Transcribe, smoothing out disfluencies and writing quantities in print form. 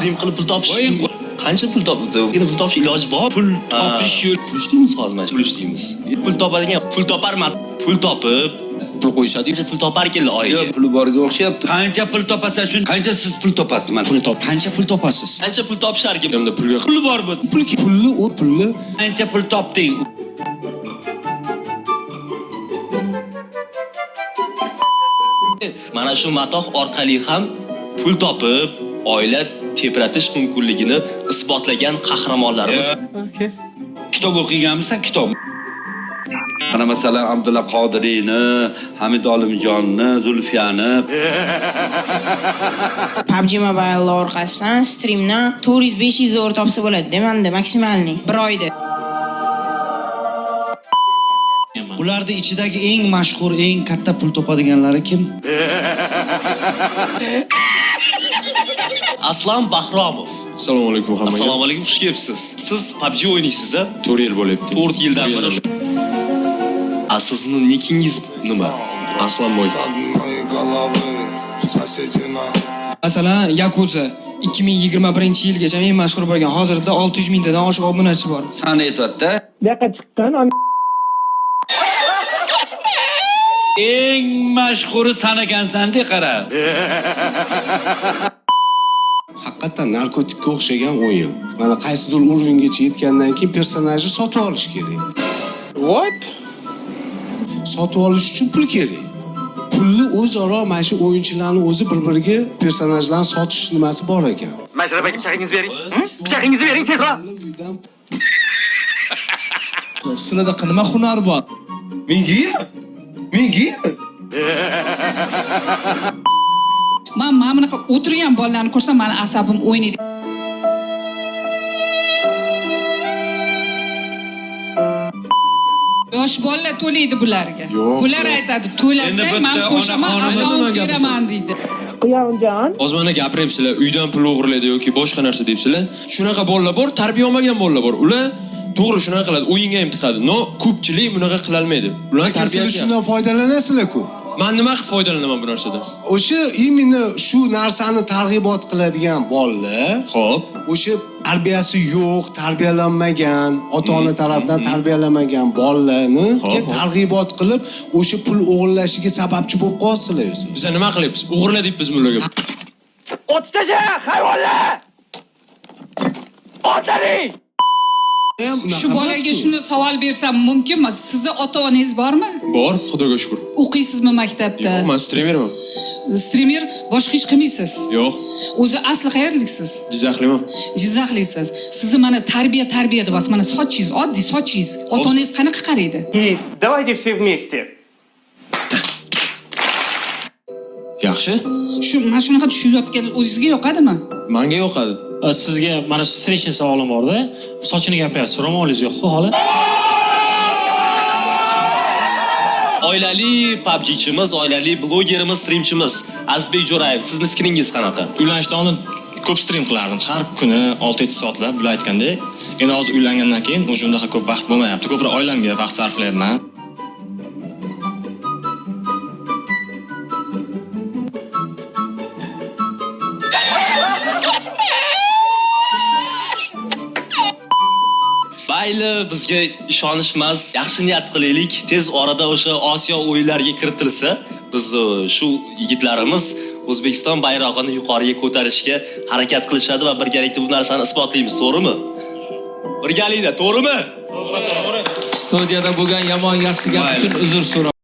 stream qilib pul topish. Qancha pul topdi? Pul topish iloji bor. Pul topish yo'l. Pul ishlaymiz hozir mana pul ishlaymiz. Pul topadigan pul toparman. Pul topib pul qo'yishadi. Pul topar keldi oyiga. Puli borga o'xshayapti. Qancha pul topasan shun, qancha siz pul topasiz? Mana Pul top. Qancha pul topasiz? Qancha pul topishar ekan? Endi pulga puli bor bu. Pulni u pulni Qancha pul topding? Mana shu matoh orqali ham pul topib, oila tebratish mumkinligini isbotlagan qahramonlarimiz. Kitob o'qiganmisan, kitob? Mana masalan Abdulla Qodiriyni, Hamid Olimjonni, Zulfiyani. PUBG Mobile orqasidan streamdan 400-500 euro topsa bo'ladi, demanda maksimalni bir oyda. ularning ichidagi eng mashhur, eng katta pul topadiganlari kim? Aslam Bahromov. Assalomu alaykum hammaga. Assalomu alaykum, xush kelibsiz. Siz PUBG o'ynaysiz-a? 4 yil bo'lyapti. 4 yildan beri. Sizni nikingiz nima? Aslanboy. Masalan, Yakuza 2021-yilgacha eng mashhur bo'lgan, hozirda 600 mingtadan oshiq obunachi bor. Sana aytibdi. Buyoqqa chiqqan Eng mashhuri sanagansan-da, qara. Haqiqatan narkotikka o'xshagan o'yin. Mana qaysidir urovgacha yetgandan keyin personajni sotib olish kerak. What? Sotib olish uchun pul kerak. Pulni o'zaro mana shu o'yinchilarning o'zi bir-biriga personajlarni sotish nimasi bor ekan. Majraba pichag'ingizni bering. Pichag'ingizni bering tezroq. Sizlarda nima hunar bor? Menga? Men bunaqa o'tirgan bolalarni ko'rsam, meni asabim o'ynaydi. Yosh bolalar to'laydi bularga. Bular aytadi, to'lasa men qo'shaman, akaunt beraman deydi. Quyonjon. Hozir mana gapiryapsizlar, uydan pul o'g'irlaydi yoki boshqa narsa deyapsizlar. Shunaqa bolalar bor, tarbiya olmagan bolalar bor. Ular to'g'ri shunaqa qiladi, o'yinga ham tiqadi. No, ko'pchilik bunaqa qila olmaydi. Ularning tarbiyasi. Shundan foydalanasizlar-ku. Men nima qilib foydalanaman bu narsadan? O'sha imенно shu narsani targ'ibot qiladigan bolalar, Xo'p, o'sha tarbiyasi yo'q, tarbiyalanmagan, ota-ona tomonidan tarbiyalanmagan bolalarni targ'ibot qilib, o'sha pul o'g'irlashiga sababchi bo'lib qo'yasizlar o'zi. biz nima qilyapmiz? O'g'irla deyapmiz ularga. O'tishtaja, hayvonlar! Otlaring! Shu bolaga shuni savol bersam mumkinmi? Sizni ota-onangiz bormi? Bor, Xudoga shukr. O'qiysizmi maktabda? Yo'q, men streamerman. Streamer boshqa ish qilmaysiz. Yo'q, O'zi asli qayerliksiz? Jizzaxliman. Jizzaxlisiz. Sizni mana tarbiya deyapsiz. Mana sochingiz, oddiy sochingiz. Ota-onangiz qanaqa qaraydi? И давайте все вместе. Yaxshi? Mana shunaqa tushunayotgan o'zingizga yoqadimi? Menga yoqadi. Sizga mana shu srechni savolim bor-da. Sochini gapiryapsiz, ro'molingiz yo'q-ku hali. Oilali PUBG'chimiz, oilali blogerimiz, streamchimiz Azizbek Jo'rayev, sizning fikringiz qanaqa? Uylanishdan oldin ko'p stream qilardim. Har kuni 6-7 soatlab, bular aytgandek. Endi hozir uylangandan keyin o'sha undaqa ko'p vaqt bo'lmayapti. Ko'proq oilamga vaqt sarflayapman. Mayli, bizga ishonishmas, yaxshi niyat qilaylik. Tez orada o'sha Osiyo o'yinlariga kiritilsa, biz shu yigitlarimiz O'zbekiston bayrog'ini yuqoriga ko'tarishga harakat qilishadi va birgalikda bu narsani isbotlaymiz, to'g'rimi? Birgalikda, to'g'rimi? Studiyada bo'lgan yomon yaxshi gap uchun uzr so'rayman.